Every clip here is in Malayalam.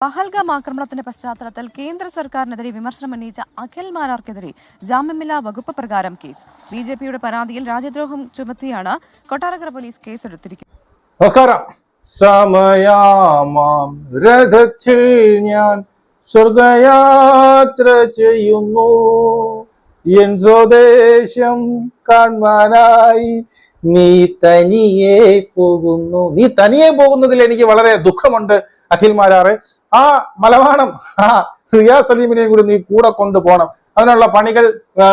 പഹൽഗാം ആക്രമണത്തിന്റെ പശ്ചാത്തലത്തിൽ കേന്ദ്ര സർക്കാരിനെതിരെ വിമർശനം ഉന്നയിച്ച അഖിൽ മാരാർക്കെതിരെ ജാമ്യമില്ലാ വകുപ്പ് പ്രകാരം കേസ്. ബിജെപിയുടെ പരാതിയിൽ രാജ്യദ്രോഹം ചുമത്തിയാണ് കൊട്ടാരക്കര പോലീസ് കേസെടുത്തിരിക്കുന്നത്. നമസ്കാരം. സമയാമാം രഥത്തിൽ ഞാൻ സ്വർഗയാത്ര ചെയ്യുന്നു, എൻ സ്വദേശം കാണാനായി നീ തനിയെ പോകുന്നു. നീ തനിയെ പോകുന്നതിൽ എനിക്ക് വളരെ ദുഃഖമുണ്ട് അഖിൽ മാരാറെ. ആ മലവാണം റിയാസ് സലീമിനെയും കൂടി നീ കൂടെ കൊണ്ടുപോകണം. അതിനുള്ള പണികൾ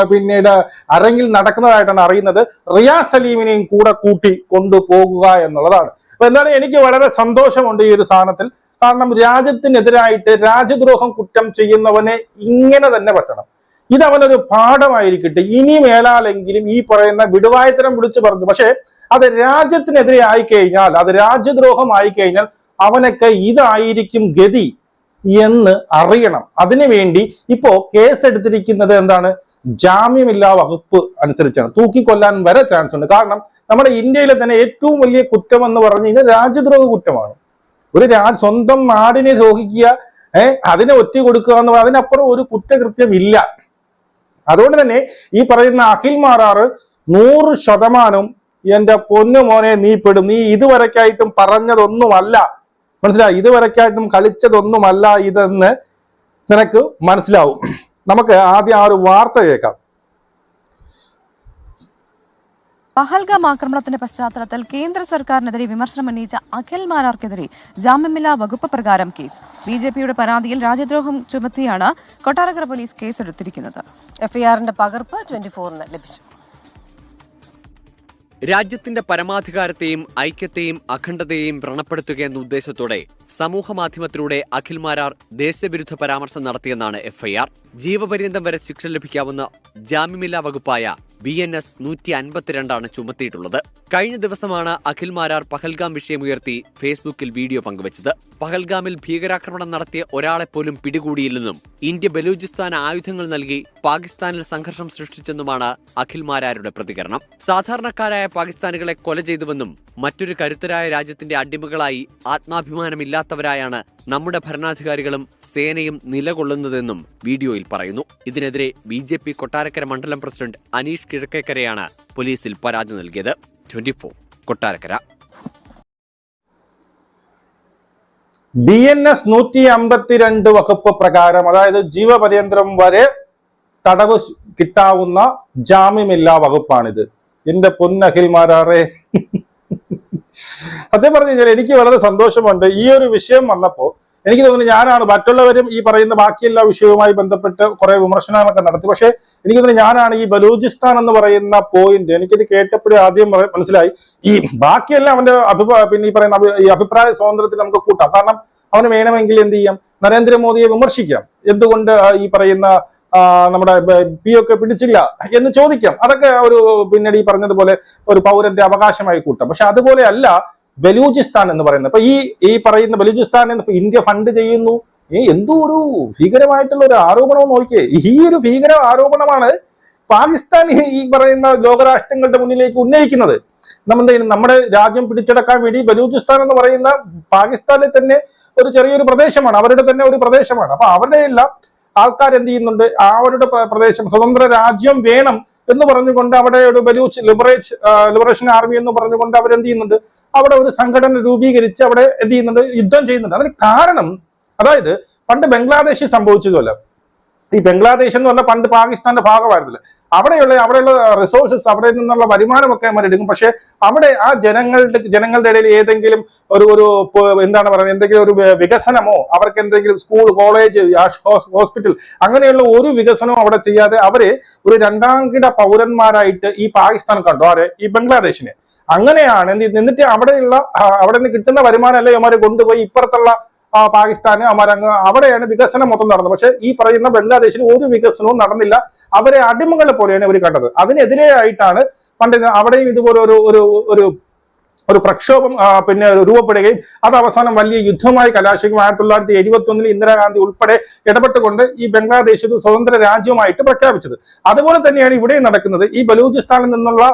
പിന്നീട് അരങ്ങിൽ നടക്കുന്നതായിട്ടാണ് അറിയുന്നത്. റിയാസ് സലീമിനെയും കൂടെ കൂട്ടി കൊണ്ടുപോകുക എന്നുള്ളതാണ്. അപ്പൊ എന്താണ്, എനിക്ക് വളരെ സന്തോഷമുണ്ട് ഈ ഒരു സാധനത്തിൽ. കാരണം രാജ്യത്തിനെതിരായിട്ട് രാജ്യദ്രോഹം കുറ്റം ചെയ്യുന്നവനെ ഇങ്ങനെ തന്നെ പറ്റണം. ഇതവനൊരു പാഠമായിരിക്കട്ടെ. ഇനി മേലാലെങ്കിലും ഈ പറയുന്ന വിടുവായത്തരം വിളിച്ചു പറഞ്ഞു. പക്ഷെ അത് രാജ്യത്തിനെതിരെ ആയിക്കഴിഞ്ഞാൽ, അത് രാജ്യദ്രോഹം ആയിക്കഴിഞ്ഞാൽ അവനൊക്കെ ഇതായിരിക്കും ഗതി എന്ന് അറിയണം. അതിനുവേണ്ടി ഇപ്പോ കേസെടുത്തിരിക്കുന്നത് എന്താണ്? ജാമ്യമില്ലാ വകുപ്പ് അനുസരിച്ചാണ്. തൂക്കിക്കൊല്ലാൻ വരെ ചാൻസ് ഉണ്ട്. കാരണം നമ്മുടെ ഇന്ത്യയിലെ തന്നെ ഏറ്റവും വലിയ കുറ്റം എന്ന് പറഞ്ഞു കഴിഞ്ഞാൽ രാജ്യദ്രോഹ കുറ്റമാണ്. ഒരു സ്വന്തം നാടിനെ ദ്രോഹിക്കുക, അതിനെ ഒറ്റ കൊടുക്കുക എന്ന് പറഞ്ഞാൽ അതിനപ്പുറം ഒരു കുറ്റകൃത്യം ഇല്ല. അതുകൊണ്ട് തന്നെ ഈ പറയുന്ന അഖിൽ മാരാറ് 100% എന്റെ പൊന്നു മോനെ നീ പെടും. നീ ഇതുവരെക്കായിട്ടും പറഞ്ഞതൊന്നുമല്ല, മനസ്സിലായി, ഇതുവരെക്കായിട്ടും കളിച്ചതൊന്നുമല്ല ഇതെന്ന് നിനക്ക് മനസ്സിലാവും. നമുക്ക് ആദ്യം ആ ഒരു വാർത്ത കേൾക്കാം. പഹൽഗാം ആക്രമണത്തിന്റെ പശ്ചാത്തലത്തിൽ കേന്ദ്ര സർക്കാരിനെതിരെ വിമർശനം ഉന്നയിച്ച അഖിൽ മാരാർക്കെതിരെ ജാമ്യമില്ലാ വകുപ്പ് പ്രകാരം കേസ്. ബിജെപിയുടെ പരാതിയിൽ രാജ്യദ്രോഹം ചുമത്തിയാണ് കൊട്ടാരക്കര പോലീസ് കേസെടുത്തിരിക്കുന്നത്. എഫ്ഐആറിന്റെ പകർപ്പ് 24-ന് ലഭിച്ചു. രാജ്യത്തിന്റെ പരമാധികാരത്തെയും ഐക്യത്തെയും അഖണ്ഡതയെയും വ്രണപ്പെടുത്തുകയെന്ന ഉദ്ദേശത്തോടെ സമൂഹമാധ്യമത്തിലൂടെ അഖിൽ മാരാർ ദേശവിരുദ്ധ പരാമർശം നടത്തിയെന്നാണ് എഫ്ഐആർ. ജീവപര്യന്തം വരെ ശിക്ഷ ലഭിക്കാവുന്ന ജാമ്യമില്ലാ വകുപ്പായ BNS 152 ചുമത്തിയിട്ടുള്ളത്. കഴിഞ്ഞ ദിവസമാണ് അഖിൽ മാരാർ പഹൽഗാം വിഷയമുയർത്തി ഫേസ്ബുക്കിൽ വീഡിയോ പങ്കുവച്ചത്. പഹൽഗാമിൽ ഭീകരാക്രമണം നടത്തിയ ഒരാളെപ്പോലും പിടികൂടിയില്ലെന്നും ഇന്ത്യ ബലൂചിസ്ഥാൻ ആയുധങ്ങൾ നൽകി പാകിസ്ഥാനിൽ സംഘർഷം സൃഷ്ടിച്ചെന്നുമാണ് അഖിൽ മാരാരുടെ പ്രതികരണം. സാധാരണക്കാരായ പാകിസ്ഥാനികളെ കൊല ചെയ്തുവെന്നും മറ്റൊരു കരുത്തരായ രാജ്യത്തിന്റെ അടിമകളായി ആത്മാഭിമാനമില്ലാത്തവരായാണ് നമ്മുടെ ഭരണാധികാരികളും സേനയും നിലകൊള്ളുന്നതെന്നും വീഡിയോയിൽ പറയുന്നു. ഇതിനെതിരെ BJP കൊട്ടാരക്കര മണ്ഡലം പ്രസിഡന്റ് അനീഷ് കിഴക്കേക്കരയാണ് പോലീസിൽ പരാതി നൽകിയത്. 24 കൊട്ടാരക്കര. BNS 152 വകുപ്പ് പ്രകാരം, അതായത് ജീവപര്യന്തം വരെ തടവ് കിട്ടാവുന്ന ജാമ്യമില്ലാ വകുപ്പാണിത്. എന്റെ പൊന്നഖിൽ മാരാറെ, സത്യം പറഞ്ഞു കഴിഞ്ഞാൽ എനിക്ക് വളരെ സന്തോഷമുണ്ട്. ഈ ഒരു വിഷയം വന്നപ്പോ എനിക്ക് തോന്നുന്നു ഞാനാണ്, മറ്റുള്ളവരും ഈ പറയുന്ന ബാക്കിയെല്ലാ വിഷയവുമായി ബന്ധപ്പെട്ട് കുറെ വിമർശനങ്ങളൊക്കെ നടത്തി. പക്ഷെ എനിക്ക് തോന്നുന്നു ഞാനാണ് ഈ ബലൂചിസ്ഥാൻ എന്ന് പറയുന്ന പോയിന്റ് എനിക്കിത് കേട്ടപ്പോഴേ ആദ്യം മനസ്സിലായി. ഈ ബാക്കിയെല്ലാം അവന്റെ പിന്നെ ഈ പറയുന്ന ഈ അഭിപ്രായ സ്വാതന്ത്ര്യത്തിൽ നമുക്ക് കൂട്ടാം. കാരണം അവന് വേണമെങ്കിൽ എന്ത് ചെയ്യാം, നരേന്ദ്രമോദിയെ വിമർശിക്കാം. എന്തുകൊണ്ട് ഈ പറയുന്ന നമ്മുടെ PO പിടിച്ചില്ല എന്ന് ചോദിക്കാം. അതൊക്കെ ഒരു പിന്നീട് ഈ പറഞ്ഞതുപോലെ ഒരു പൗരന്റെ അവകാശമായി കൂട്ടാം. പക്ഷെ അതുപോലെ അല്ല ബലൂചിസ്ഥാൻ എന്ന് പറയുന്നത്. അപ്പൊ ഈ പറയുന്ന ബലൂചിസ്ഥാൻ ഇന്ത്യ ഫണ്ട് ചെയ്യുന്നു, എന്തോ ഒരു ഭീകരമായിട്ടുള്ള ഒരു ആരോപണം നോക്കിയേ. ഈ ഒരു ഭീകര ആരോപണമാണ് പാകിസ്ഥാൻ ഈ പറയുന്ന ലോകരാഷ്ട്രങ്ങളുടെ മുന്നിലേക്ക് ഉന്നയിക്കുന്നത്. നമ്മുടെ രാജ്യം പിടിച്ചെടുക്കാൻ വേണ്ടി ബലൂചിസ്ഥാൻ എന്ന് പറയുന്ന പാകിസ്ഥാനിൽ തന്നെ ഒരു ചെറിയൊരു പ്രദേശമാണ്, അവരുടെ തന്നെ ഒരു പ്രദേശമാണ്. അപ്പൊ അവരുടെ എല്ലാം ആൾക്കാർ എന്ത് ചെയ്യുന്നുണ്ട്, അവരുടെ പ്രദേശം സ്വതന്ത്ര രാജ്യം വേണം എന്ന് പറഞ്ഞുകൊണ്ട് അവിടെ ഒരു ബലൂച്ച് ലിബറേഷൻ ആർമി എന്ന് പറഞ്ഞുകൊണ്ട് അവരെന്ത് ചെയ്യുന്നുണ്ട്, അവിടെ ഒരു സംഘടന രൂപീകരിച്ച് അവിടെ എന്ത് ചെയ്യുന്നുണ്ട്, യുദ്ധം ചെയ്യുന്നുണ്ട്. അതിന് കാരണം, അതായത് പണ്ട് ബംഗ്ലാദേശിൽ സംഭവിച്ചതുമല്ല. ഈ ബംഗ്ലാദേശ് എന്ന് പറഞ്ഞാൽ പണ്ട് പാകിസ്ഥാന്റെ ഭാഗമായിരുന്നില്ല. അവിടെയുള്ള റിസോഴ്സസ്, അവിടെ നിന്നുള്ള വരുമാനമൊക്കെ അവരെടുക്കും. പക്ഷെ അവിടെ ആ ജനങ്ങളുടെ ഇടയിൽ ഏതെങ്കിലും ഒരു എന്താണ് പറയുന്നത്, എന്തെങ്കിലും ഒരു വികസനമോ, അവർക്ക് എന്തെങ്കിലും സ്കൂൾ, കോളേജ്, ഹോസ്പിറ്റൽ, അങ്ങനെയുള്ള ഒരു വികസനവും അവിടെ ചെയ്യാതെ അവരെ ഒരു രണ്ടാംകിട പൗരന്മാരായിട്ട് ഈ പാകിസ്ഥാൻ കണ്ടു. ആരെ? ഈ ബംഗ്ലാദേശിനെ. അങ്ങനെയാണ് എന്നിട്ട് അവിടെ നിന്ന് കിട്ടുന്ന വരുമാനമല്ലേ ഇവന്മാരെ കൊണ്ടുപോയി ഇപ്പുറത്തുള്ള പാകിസ്ഥാന് അവിടെയാണ് വികസനം മൊത്തം നടന്നത്. പക്ഷെ ഈ പറയുന്ന ബംഗ്ലാദേശിൽ ഒരു വികസനവും നടന്നില്ല. അവരെ അടിമകളെ പോലെയാണ് ഇവർ കണ്ടത്. അതിനെതിരെ ആയിട്ടാണ് പണ്ട് അവിടെയും ഇതുപോലെ ഒരു പ്രക്ഷോഭം പിന്നെ രൂപപ്പെടുകയും അത് അവസാനം വലിയ യുദ്ധമായി കലാശിക്കും. 1971 ഇന്ദിരാഗാന്ധി ഉൾപ്പെടെ ഇടപെട്ടുകൊണ്ട് ഈ ബംഗ്ലാദേശ് സ്വതന്ത്ര രാജ്യമായിട്ട് പ്രഖ്യാപിച്ചത്. അതുപോലെ തന്നെയാണ് ഇവിടെ നടക്കുന്നത്. ഈ ബലൂചിസ്ഥാനിൽ നിന്നുള്ള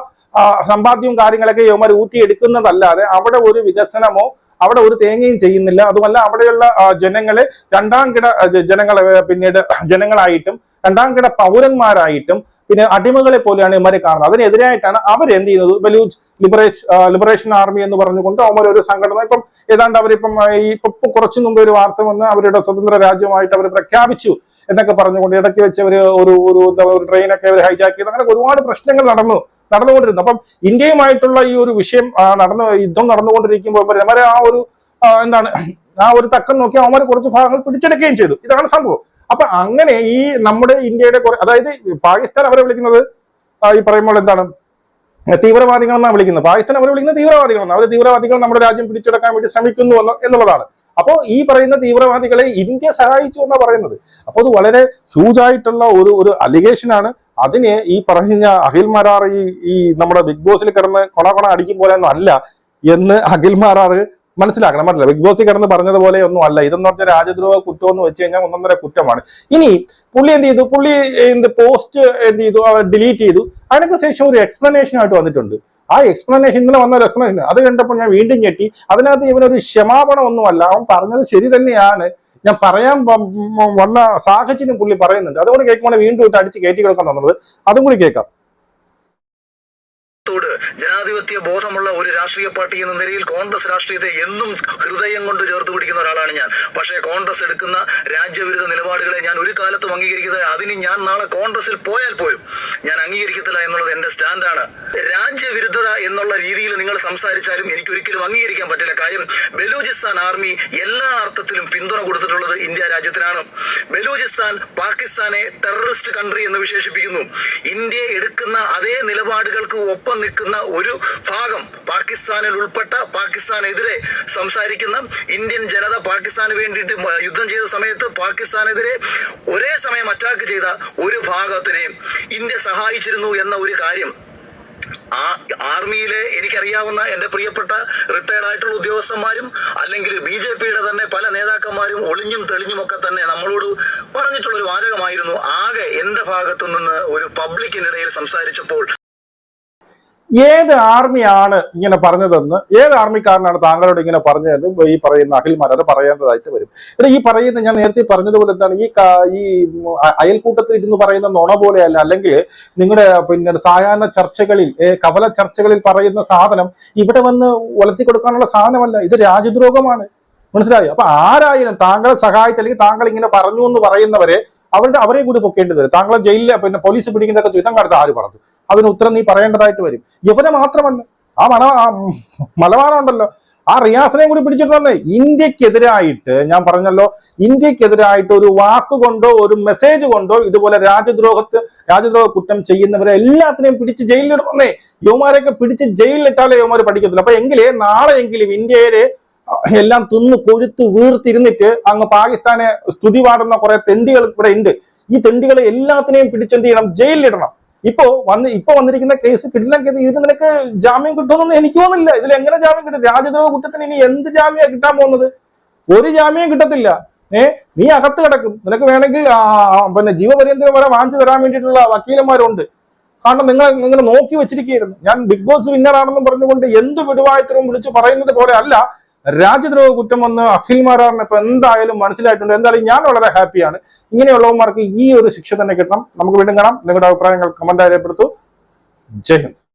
സമ്പാദ്യവും കാര്യങ്ങളൊക്കെ ഇവന്മാർ ഊറ്റിയെടുക്കുന്നതല്ലാതെ അവിടെ ഒരു വികസനമോ അവിടെ ഒരു തേങ്ങയും ചെയ്യുന്നില്ല. അതുമല്ല അവിടെയുള്ള ജനങ്ങളെ രണ്ടാം കിട ജനങ്ങളെ പിന്നീട് ജനങ്ങളായിട്ടും രണ്ടാം കിട പൗരന്മാരായിട്ടും പിന്നെ അടിമകളെ പോലെയാണ് ഇവരെ കാണുന്നത്. അതിനെതിരായിട്ടാണ് അവർ എന്ത് ചെയ്യുന്നത്, ബലൂച്ച് ലിബറേഷൻ ആർമി എന്ന് പറഞ്ഞുകൊണ്ട് അവർ ഒരു സംഘടന ഇപ്പം ഏതാണ്ട് അവരിപ്പം ഇപ്പൊ കുറച്ചു മുമ്പ് ഒരു വാർത്ത വന്ന് അവരുടെ സ്വതന്ത്ര രാജ്യമായിട്ട് അവർ പ്രഖ്യാപിച്ചു എന്നൊക്കെ പറഞ്ഞുകൊണ്ട് ഇടയ്ക്ക് വെച്ച് അവർ ഒരു ട്രെയിനൊക്കെ അവർ ഹൈജാക്ക് ചെയ്ത് അങ്ങനെ ഒരുപാട് പ്രശ്നങ്ങൾ നടന്നുകൊണ്ടിരുന്നു. അപ്പം ഇന്ത്യയുമായിട്ടുള്ള ഈ ഒരു വിഷയം യുദ്ധം നടന്നുകൊണ്ടിരിക്കുമ്പോൾ അവരെ ആ ഒരു തക്കം നോക്കി അവന്മാർ കുറച്ച് ഭാഗങ്ങൾ പിടിച്ചെടുക്കുകയും ചെയ്തു. ഇതാണ് സംഭവം. അപ്പൊ അങ്ങനെ ഈ നമ്മുടെ ഇന്ത്യയുടെ അതായത് പാകിസ്ഥാൻ അവരെ വിളിക്കുന്നത് ഈ പറയുമ്പോൾ എന്താണ് തീവ്രവാദികൾ എന്നാണ് വിളിക്കുന്നത്. പാകിസ്ഥാൻ അവരെ വിളിക്കുന്നത് തീവ്രവാദികളെന്ന്. അവർ തീവ്രവാദികൾ നമ്മുടെ രാജ്യം പിടിച്ചെടുക്കാൻ വേണ്ടി ശ്രമിക്കുന്നു എന്നുള്ളതാണ്. അപ്പോൾ ഈ പറയുന്ന തീവ്രവാദികളെ ഇന്ത്യ സഹായിച്ചു എന്നാണ് പറയുന്നത്. അപ്പോൾ അത് വളരെ ഹ്യൂജ് ആയിട്ടുള്ള ഒരു അലിഗേഷൻ ആണ്. അതിന് ഈ പറഞ്ഞ അഖിൽ മാരാർ ഈ നമ്മുടെ ബിഗ് ബോസിൽ കിടന്ന് കൊണ അടിക്കും പോലെ ഒന്നും അല്ല എന്ന് അഖിൽ മാരാർ മനസ്സിലാക്കണം. പറ്റില്ല, ബിഗ് ബോസിൽ കിടന്ന് പറഞ്ഞതുപോലെ ഒന്നും അല്ല ഇതെന്ന് പറഞ്ഞാൽ രാജ്യദ്രോഹ കുറ്റം എന്ന് വെച്ച് കഴിഞ്ഞാൽ ഒന്നൊന്നര കുറ്റമാണ്. ഇനി പുള്ളി എന്ത് ചെയ്തു, പോസ്റ്റ് എന്ത് ചെയ്തു, ഡിലീറ്റ് ചെയ്തു. അതിനൊക്കെ ശേഷം ഒരു എക്സ്പ്ലനേഷൻ ആയിട്ട് വന്നിട്ടുണ്ട്. ആ എക്സ്പ്ലനേഷൻ ഇന്നലെ വന്ന ഒരു എക്സ്പ്ലനേഷൻ അത് കണ്ടപ്പോൾ ഞാൻ വീണ്ടും ഞെട്ടി. അതിനകത്ത് ഇവനൊരു ക്ഷമാപണം ഒന്നുമല്ല, അവൻ പറഞ്ഞത് ശരി തന്നെയാണ്, ഞാൻ പറയാൻ വന്ന സാഹചര്യം പുള്ളി പറയുന്നുണ്ട്. അതുകൊണ്ട് കേൾക്കുമ്പോൾ വീണ്ടും ഇട്ട് അടിച്ച് കയറ്റി കേൾക്കാൻ തന്നത്, അതും കൂടി കേൾക്കാം. ജനാധിപത്യ ബോധമുള്ള ഒരു രാഷ്ട്രീയ പാർട്ടി എന്ന നിലയിൽ കോൺഗ്രസ് രാഷ്ട്രീയത്തെ എന്നും ഹൃദയം കൊണ്ട് ചേർത്ത് പിടിക്കുന്ന ഒരാളാണ് ഞാൻ. പക്ഷേ കോൺഗ്രസ് എടുക്കുന്ന രാജ്യവിരുദ്ധ നിലപാടുകളെ ഞാൻ ഒരു കാലത്തും അംഗീകരിക്കുന്നത്, അതിന് ഞാൻ നാളെ കോൺഗ്രസിൽ പോയാൽ പോലും ഞാൻ അംഗീകരിക്കത്തില്ല എന്നുള്ളത് എന്റെ സ്റ്റാൻഡാണ്. രാജ്യവിരുദ്ധത എന്നുള്ള രീതിയിൽ നിങ്ങൾ സംസാരിച്ചാലും എനിക്കൊരിക്കലും അംഗീകരിക്കാൻ പറ്റില്ല. കാര്യം ബലൂചിസ്ഥാൻ ആർമി എല്ലാ അർത്ഥത്തിലും പിന്തുണ കൊടുത്തിട്ടുള്ളത് ഇന്ത്യ രാജ്യത്തിനാണ്. ബലൂചിസ്ഥാൻ പാകിസ്ഥാനെ ടെററിസ്റ്റ് കൺട്രി എന്ന് വിശേഷിപ്പിക്കുന്നു. ഇന്ത്യ എടുക്കുന്ന അതേ നിലപാടുകൾക്ക് ഒപ്പം നിൽക്കുന്ന ഒരു ഭാഗം പാകിസ്ഥാനിൽ ഉൾപ്പെട്ട പാകിസ്ഥാനെതിരെ സംസാരിക്കുന്ന ഇന്ത്യൻ ജനത പാകിസ്ഥാന് വേണ്ടിയിട്ട് യുദ്ധം ചെയ്ത സമയത്ത് പാകിസ്ഥാനെതിരെ ഒരേ സമയം അറ്റാക്ക് ചെയ്ത ഒരു ഭാഗത്തിനെ ഇന്ത്യ സഹായിച്ചിരുന്നു എന്ന ഒരു കാര്യം ആ ആർമിയിലെ എനിക്കറിയാവുന്ന എന്റെ പ്രിയപ്പെട്ട റിട്ടയർഡ് ആയിട്ടുള്ള ഉദ്യോഗസ്ഥന്മാരും അല്ലെങ്കിൽ BJPയുടെ തന്നെ പല നേതാക്കന്മാരും ഒളിഞ്ഞും തെളിഞ്ഞും ഒക്കെ തന്നെ നമ്മളോട് പറഞ്ഞിട്ടുള്ള ഒരു വാചകമായിരുന്നു. ആകെ എന്റെ ഭാഗത്തു നിന്ന് ഒരു പബ്ലിക്കിനിടയിൽ സംസാരിച്ചപ്പോൾ ഏത് ആർമിയാണ് ഇങ്ങനെ പറഞ്ഞതെന്ന്, ഏത് ആർമിക്കാരനാണ് താങ്കളോട് ഇങ്ങനെ പറഞ്ഞതെന്ന് ഈ പറയുന്ന അഖിൽ മാരാർ പറയേണ്ടതായിട്ട് വരും. ഈ പറയുന്ന ഞാൻ നേരത്തെ പറഞ്ഞതുപോലെ എന്താണ് ഈ അയൽക്കൂട്ടത്തിൽ ഇരുന്ന് പറയുന്ന നുണ പോലെയല്ല, അല്ലെങ്കിൽ നിങ്ങളുടെ സായാഹ്ന ചർച്ചകളിൽ കപല ചർച്ചകളിൽ പറയുന്ന സാധനം ഇവിടെ വന്ന് വളർത്തി കൊടുക്കാനുള്ള സാധനമല്ല. ഇത് രാജ്യദ്രോഹമാണ്. മനസ്സിലായി? അപ്പൊ ആരായാലും താങ്കളെ സഹായിച്ച അല്ലെങ്കിൽ താങ്കൾ ഇങ്ങനെ പറഞ്ഞു എന്ന് പറയുന്നവരെ അവരെ കൂടി പൊക്കേണ്ടി വരും. താങ്കളെ ജയിലിൽ പോലീസ് പിടിക്കുന്നതൊക്കെ ചുറ്റം കാലത്ത് ആര് പറഞ്ഞു, അതിന് ഉത്തരം നീ പറയേണ്ടതായിട്ട് വരും. ഇവനെ മാത്രമല്ല, ആ മലവാണം ഉണ്ടല്ലോ, ആ റിയാസിനെയും കൂടി പിടിച്ചിട്ടുണ്ടേ. ഇന്ത്യക്കെതിരായിട്ട് ഞാൻ പറഞ്ഞല്ലോ, ഇന്ത്യക്കെതിരായിട്ട് ഒരു വാക്കുകൊണ്ടോ ഒരു മെസ്സേജ് കൊണ്ടോ ഇതുപോലെ രാജ്യദ്രോഹ കുറ്റം ചെയ്യുന്നവരെ എല്ലാത്തിനെയും പിടിച്ച് ജയിലിലിടണേ. യുവമാരെയൊക്കെ പിടിച്ച് ജയിലിലിട്ടാലേ യുവമാര് പഠിക്കത്തില്ല. അപ്പൊ നാളെയെങ്കിലും ഇന്ത്യയിലെ എല്ലാം തിന്ന് കൊഴുത്ത് വീർത്തിരുന്നിട്ട് അങ്ങ് പാകിസ്ഥാനെ സ്തുതി പാടുന്ന കുറെ തെണ്ടികൾ ഇവിടെ ഉണ്ട്. ഈ തെണ്ടികളെ എല്ലാത്തിനെയും പിടിച്ചെന്ത് ചെയ്യണം, ജയിലിലിടണം. ഇപ്പൊ വന്നിരിക്കുന്ന കേസ് കിട്ടില്ല, ഇത് നിനക്ക് ജാമ്യം കിട്ടുമെന്നൊന്നും എനിക്ക് തോന്നുന്നില്ല. ഇതിൽ എങ്ങനെ ജാമ്യം കിട്ടും? രാജ്യദ്രോഹ കുറ്റത്തിന് ഇനി എന്ത് ജാമ്യം കിട്ടാൻ പോകുന്നത്? ഒരു ജാമ്യം കിട്ടത്തില്ല. നീ അകത്ത് കിടക്കും. നിനക്ക് വേണമെങ്കിൽ ജീവപര്യന്തരം വരെ വാങ്ങിച്ചു തരാൻ വേണ്ടിയിട്ടുള്ള വക്കീലന്മാരുണ്ട്. കാരണം നിങ്ങൾ നോക്കി വെച്ചിരിക്കുകയായിരുന്നു. ഞാൻ ബിഗ് ബോസ് വിന്നറാണെന്നും പറഞ്ഞുകൊണ്ട് എന്ത് വിടുവായത്തരവും വിളിച്ച് പറയുന്നത് പോലെ അല്ല. രാജ്യദ്രോഹ കുറ്റം വന്ന് അഖിൽ മാരാറിന് ഇപ്പൊ എന്തായാലും മനസ്സിലായിട്ടുണ്ട്. എന്തായാലും ഞാൻ വളരെ ഹാപ്പിയാണ്. ഇങ്ങനെയുള്ളവന്മാർക്ക് ഈ ഒരു ശിക്ഷ തന്നെ കിട്ടണം. നമുക്ക് വീണ്ടും കാണാം. നിങ്ങളുടെ അഭിപ്രായങ്ങൾ കമന്റായി രേഖപ്പെടുത്തൂ. ജയ് ഹിന്ദ്.